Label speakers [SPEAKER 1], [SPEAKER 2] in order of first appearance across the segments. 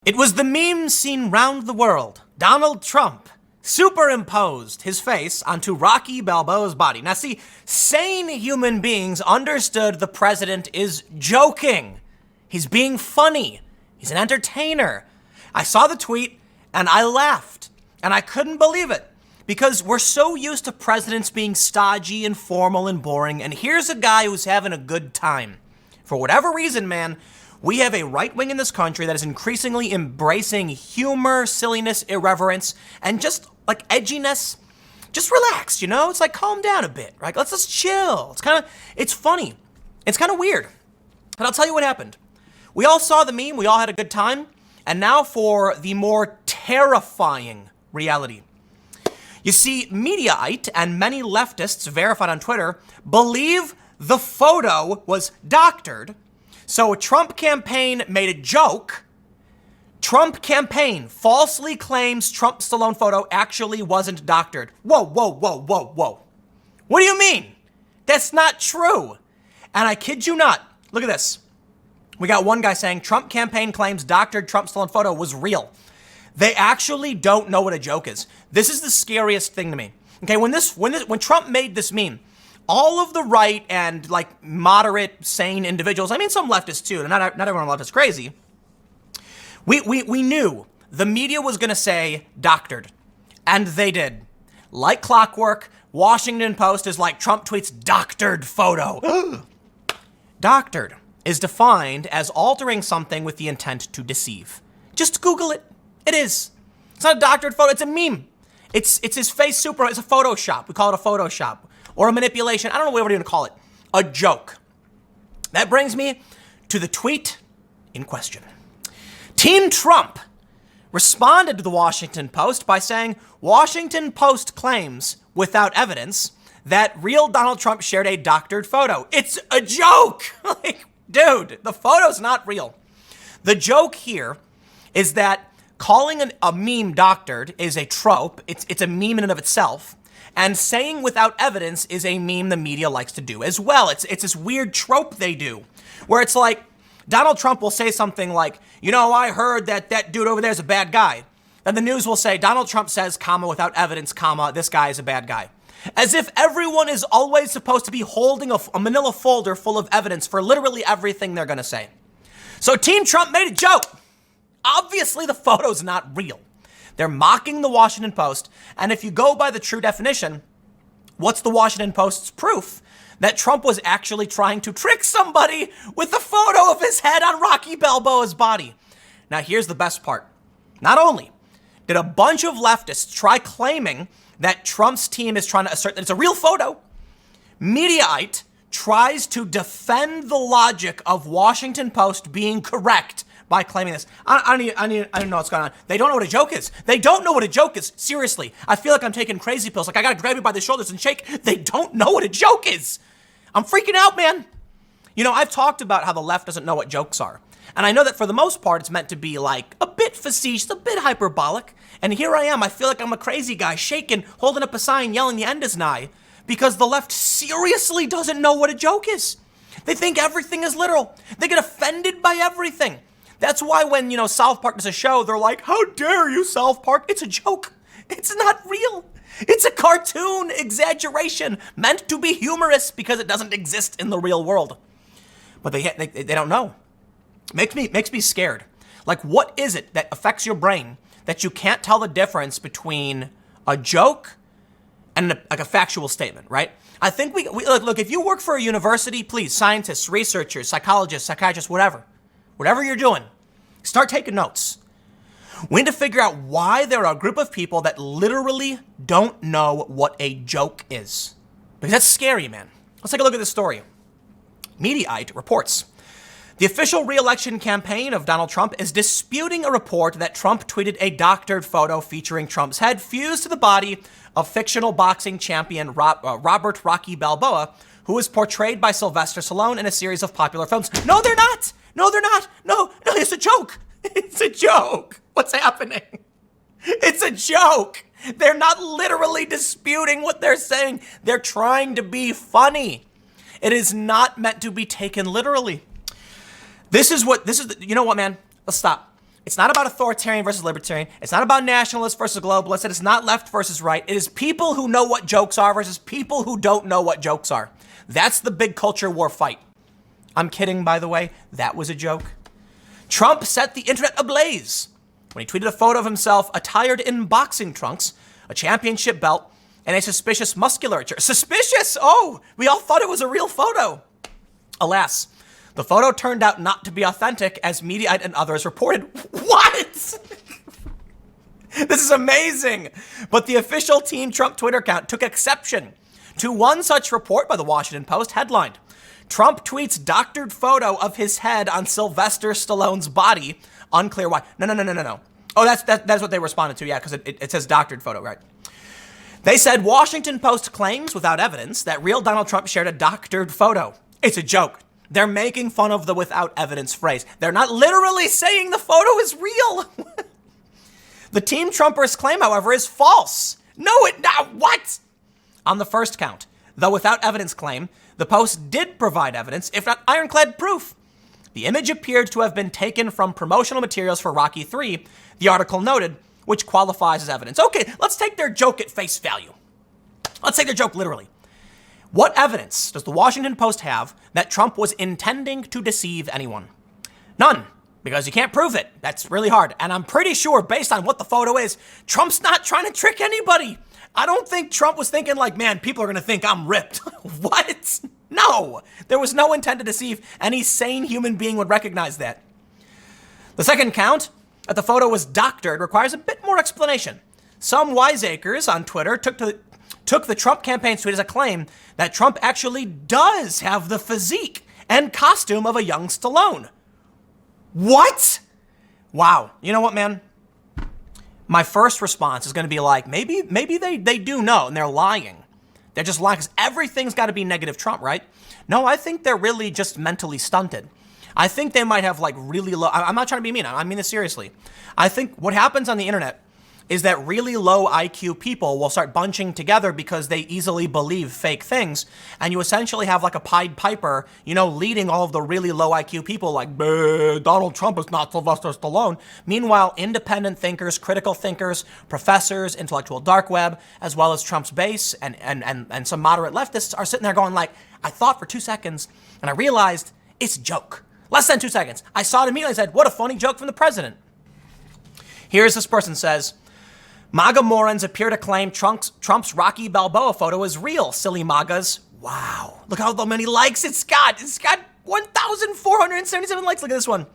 [SPEAKER 1] It was the meme seen round the world. Donald Trump superimposed his face onto Rocky Balboa's body. Now see, sane human beings understood the president is joking. He's being funny. He's an entertainer. I saw the tweet and I laughed and I couldn't believe it because we're so used to presidents being stodgy and formal and boring, and here's a guy who's having a good time. For whatever reason, man, we have a right wing in this country that is increasingly embracing humor, silliness, irreverence, and just like edginess. Just relax, you know? It's like calm down a bit, right? Let's just chill. It's funny. It's kind of weird. But I'll tell you what happened. We all saw the meme, we all had a good time, and now for the more terrifying reality. You see, Mediaite and many leftists verified on Twitter believe the photo was doctored. So a Trump campaign made a joke. Trump campaign falsely claims Trump Stallone photo actually wasn't doctored. Whoa, whoa, whoa, whoa, whoa. What do you mean? That's not true. And I kid you not. Look at this. We got one guy saying Trump campaign claims doctored Trump Stallone photo was real. They actually don't know what a joke is. This is the scariest thing to me. Okay, when Trump made this meme, all of the right and like moderate, sane individuals, I mean some leftists too, not everyone on the left is crazy. We knew the media was gonna say doctored, and they did. Like clockwork, Washington Post is like Trump tweets doctored photo. Doctored is defined as altering something with the intent to deceive. Just Google it. It is. It's not a doctored photo, it's a meme. It's his face it's a Photoshop. We call it a Photoshop. Or a manipulation, I don't know what we're gonna call it. A joke. That brings me to the tweet in question. Team Trump responded to the Washington Post by saying, Washington Post claims, without evidence, that real Donald Trump shared a doctored photo. It's a joke! Like, dude, the photo's not real. The joke here is that calling a meme doctored is a trope. It's a meme in and of itself. And saying without evidence is a meme the media likes to do as well. It's this weird trope they do, where it's like, Donald Trump will say something like, you know, I heard that dude over there is a bad guy. Then the news will say, Donald Trump says, comma, without evidence, comma, this guy is a bad guy. As if everyone is always supposed to be holding a manila folder full of evidence for literally everything they're gonna say. So Team Trump made a joke. Obviously the photo's not real. They're mocking the Washington Post, and if you go by the true definition, what's the Washington Post's proof that Trump was actually trying to trick somebody with a photo of his head on Rocky Balboa's body? Now here's the best part. Not only did a bunch of leftists try claiming that Trump's team is trying to assert that it's a real photo, Mediaite tries to defend the logic of Washington Post being correct by claiming this. I don't know what's going on. They don't know what a joke is. They don't know what a joke is. Seriously. I feel like I'm taking crazy pills. Like I gotta grab you by the shoulders and shake. They don't know what a joke is. I'm freaking out, man. You know, I've talked about how the left doesn't know what jokes are. And I know that for the most part, it's meant to be like a bit facetious, a bit hyperbolic. And here I am. I feel like I'm a crazy guy shaking, holding up a sign, yelling the end is nigh, because the left seriously doesn't know what a joke is. They think everything is literal. They get offended by everything. That's why when, South Park does a show, they're like, how dare you, South Park? It's a joke. It's not real. It's a cartoon exaggeration meant to be humorous because it doesn't exist in the real world. But they don't know. Makes me scared. Like, what is it that affects your brain that you can't tell the difference between a joke and a factual statement, right? I think we look, if you work for a university, please, scientists, researchers, psychologists, psychiatrists, whatever you're doing, start taking notes. We need to figure out why there are a group of people that literally don't know what a joke is. Because that's scary, man. Let's take a look at this story. Mediaite reports, the official re-election campaign of Donald Trump is disputing a report that Trump tweeted a doctored photo featuring Trump's head fused to the body of fictional boxing champion Robert Rocky Balboa, who was portrayed by Sylvester Stallone in a series of popular films. No, they're not. No, they're not. No, it's a joke. It's a joke. What's happening? It's a joke. They're not literally disputing what they're saying. They're trying to be funny. It is not meant to be taken literally. You know what, man? Let's stop. It's not about authoritarian versus libertarian. It's not about nationalists versus globalists. It's not left versus right. It is people who know what jokes are versus people who don't know what jokes are. That's the big culture war fight. I'm kidding, by the way. That was a joke. Trump set the internet ablaze when he tweeted a photo of himself attired in boxing trunks, a championship belt, and a suspicious musculature. Suspicious? Oh, we all thought it was a real photo. Alas, the photo turned out not to be authentic, as Mediaite and others reported. What? This is amazing. But the official Team Trump Twitter account took exception to one such report by the Washington Post, headlined, "Trump tweets doctored photo of his head on Sylvester Stallone's body. Unclear why." No. Oh, that's what they responded to. Yeah, because it says doctored photo, right? They said Washington Post claims without evidence that real Donald Trump shared a doctored photo. It's a joke. They're making fun of the without evidence phrase. They're not literally saying the photo is real. The Team Trumpers claim, however, is false. No, what? On the first count, the without evidence claim, the Post did provide evidence, if not ironclad proof. The image appeared to have been taken from promotional materials for Rocky III, the article noted, which qualifies as evidence. Okay, let's take their joke at face value. Let's take their joke literally. What evidence does the Washington Post have that Trump was intending to deceive anyone? None, because you can't prove it. That's really hard. And I'm pretty sure, based on what the photo is, Trump's not trying to trick anybody. I don't think Trump was thinking like, man, people are going to think I'm ripped. What? No, there was no intent to deceive. Any sane human being would recognize that. The second count, that the photo was doctored, requires a bit more explanation. Some wiseacres on Twitter took the Trump campaign's tweet as a claim that Trump actually does have the physique and costume of a young Stallone. What? Wow. You know what, man? My first response is going to be like, maybe they do know and they're lying. They're just lying because everything's got to be negative Trump, right? No, I think they're really just mentally stunted. I think they might have like really low, I'm not trying to be mean, I mean this seriously. I think what happens on the internet is that really low IQ people will start bunching together because they easily believe fake things. And you essentially have like a Pied Piper, leading all of the really low IQ people like, Donald Trump is not Sylvester Stallone. Meanwhile, independent thinkers, critical thinkers, professors, intellectual dark web, as well as Trump's base and some moderate leftists are sitting there going like, I thought for 2 seconds and I realized it's a joke. Less than 2 seconds. I saw it immediately and said, what a funny joke from the president. Here's this person says, MAGA morons appear to claim Trump's Rocky Balboa photo is real, silly MAGAs. Wow. Look how many likes it's got. It's got 1,477 likes. Look at this one.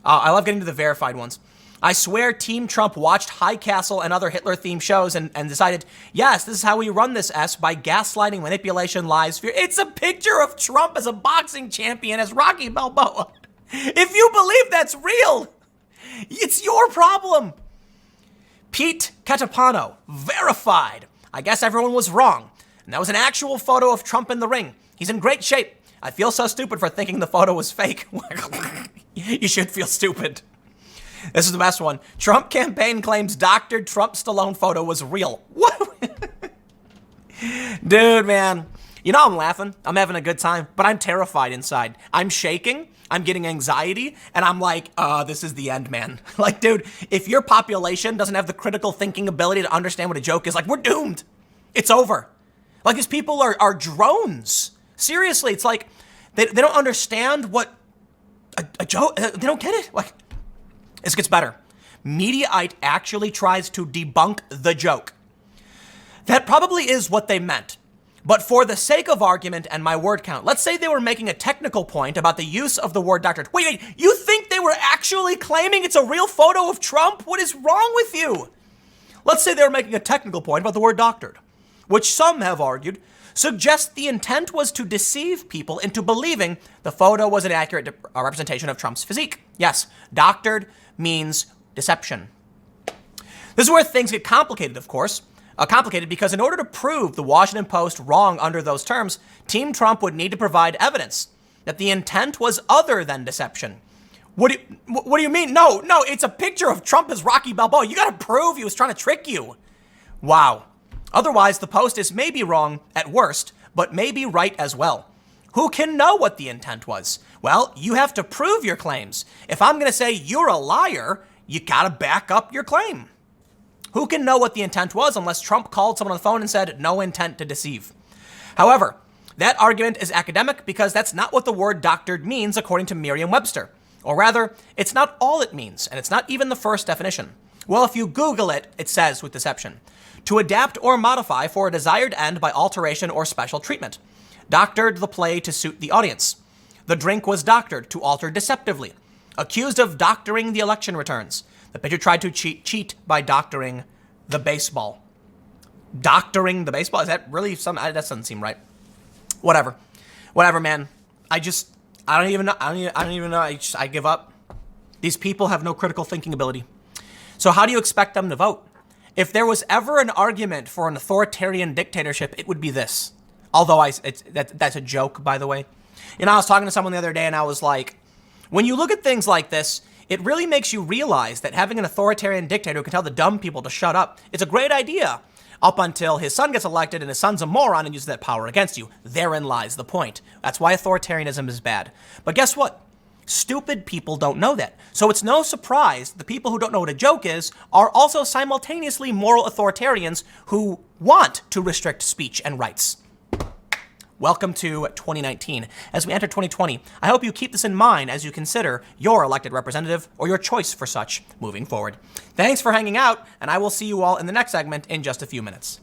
[SPEAKER 1] I love getting to the verified ones. I swear Team Trump watched High Castle and other Hitler-themed shows and decided, yes, this is how we run this S by gaslighting, manipulation, lies, fear. It's a picture of Trump as a boxing champion as Rocky Balboa. If you believe that's real, it's your problem. Pete Catapano, verified. I guess everyone was wrong. And that was an actual photo of Trump in the ring. He's in great shape. I feel so stupid for thinking the photo was fake. You should feel stupid. This is the best one. Trump campaign claims doctored Trump Stallone photo was real. What? Dude, man. I'm laughing. I'm having a good time, but I'm terrified inside. I'm shaking. I'm getting anxiety, and I'm like, this is the end, man. Like, dude, if your population doesn't have the critical thinking ability to understand what a joke is, like, we're doomed. It's over. Like, these people are drones. Seriously, it's like, they don't understand what a joke, they don't get it. Like, this gets better. Mediaite actually tries to debunk the joke. That probably is what they meant. But for the sake of argument and my word count, let's say they were making a technical point about the use of the word doctored. Wait, you think they were actually claiming it's a real photo of Trump? What is wrong with you? Let's say they were making a technical point about the word doctored, which some have argued suggests the intent was to deceive people into believing the photo was an accurate representation of Trump's physique. Yes, doctored means deception. This is where things get complicated, of course. Complicated because in order to prove the Washington Post wrong under those terms, Team Trump would need to provide evidence that the intent was other than deception. What do you mean? No, it's a picture of Trump as Rocky Balboa. You got to prove he was trying to trick you. Wow. Otherwise, the Post is maybe wrong at worst, but maybe right as well. Who can know what the intent was? Well, you have to prove your claims. If I'm going to say you're a liar, you gotta back up your claim. Who can know what the intent was unless Trump called someone on the phone and said, no intent to deceive? However, that argument is academic because that's not what the word doctored means according to Merriam-Webster. Or rather, it's not all it means, and it's not even the first definition. Well, if you Google it, it says with deception, to adapt or modify for a desired end by alteration or special treatment. Doctored the play to suit the audience. The drink was doctored to alter deceptively. Accused of doctoring the election returns. The pitcher tried to cheat by doctoring the baseball. Doctoring the baseball? Is that really something? That doesn't seem right. Whatever, man. I don't even know. I give up. These people have no critical thinking ability. So how do you expect them to vote? If there was ever an argument for an authoritarian dictatorship, it would be this. Although that's a joke, by the way. You know, I was talking to someone the other day and I was like, when you look at things like this, it really makes you realize that having an authoritarian dictator who can tell the dumb people to shut up, it's a great idea. Up until his son gets elected and his son's a moron and uses that power against you. Therein lies the point. That's why authoritarianism is bad. But guess what? Stupid people don't know that. So it's no surprise the people who don't know what a joke is are also simultaneously moral authoritarians who want to restrict speech and rights. Welcome to 2019. As we enter 2020, I hope you keep this in mind as you consider your elected representative or your choice for such moving forward. Thanks for hanging out, and I will see you all in the next segment in just a few minutes.